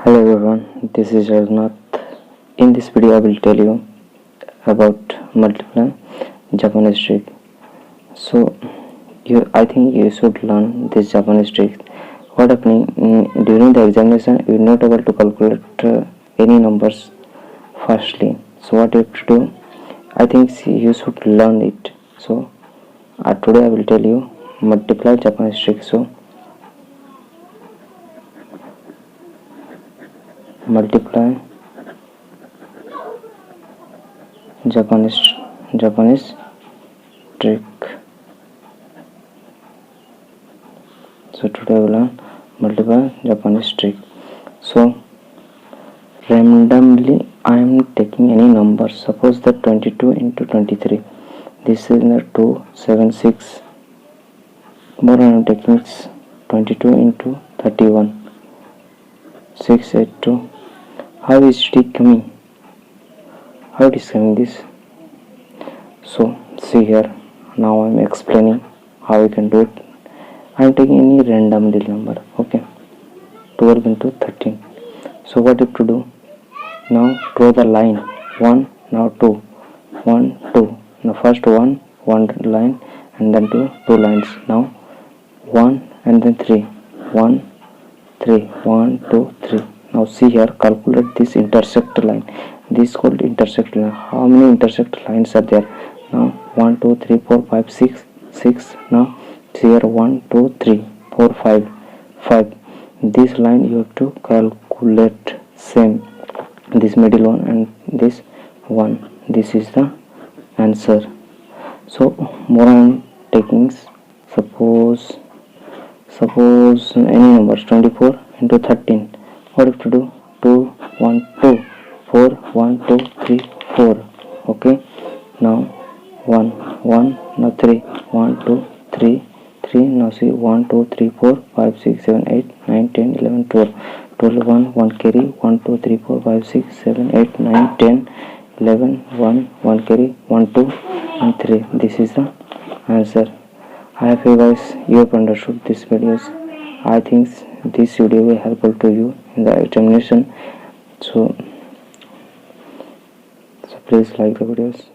Hello everyone, this is Raghunath. In this video I will tell you about multiply Japanese trick. So I think you should learn this Japanese trick. What happening during the examination you are not able to calculate any numbers firstly. So what you have to do? I think you should learn it. So today I will tell you multiply Japanese trick. So multiply Japanese trick. So today we will learn multiply Japanese trick. So randomly I am taking any number. Suppose that 22 into 23. This is the 276. More I am taking 22 into 31. 682. How is it coming? How it is coming this? So see here. Now I am explaining how you can do it. I am taking any randomly number. Okay. 12 into 13. So what you have to do? Now draw the line. 1, now 2. 1, 2. Now first 1 line and then 2 lines. Now 1 and then 3. 1, 3. 1, 2, 3. Now see here, calculate this intersect line. This is called intersect line. How many intersect lines are there? Now 1, 2, 3, 4, 5, 6. 6. Now see here 1, 2, 3, 4, 5. 5. This line you have to calculate same. This middle one and this one. This is the answer. So more I am taking suppose any numbers 24 into 13. What have to do? 2 1 2 4 1 2 3 4. Okay. Now 1 1 now 3 1 2 3 3. Now see 1 2 3 4 5 6 7 8 9 10 11 12. 12 1 carry 1 2 3 4 5 6 7 8 9 10 11 1 carry 1 2 and 3. This is the answer. I hope you guys you have understood this videos. I think this video will helpful to you in the examination. So please like the videos.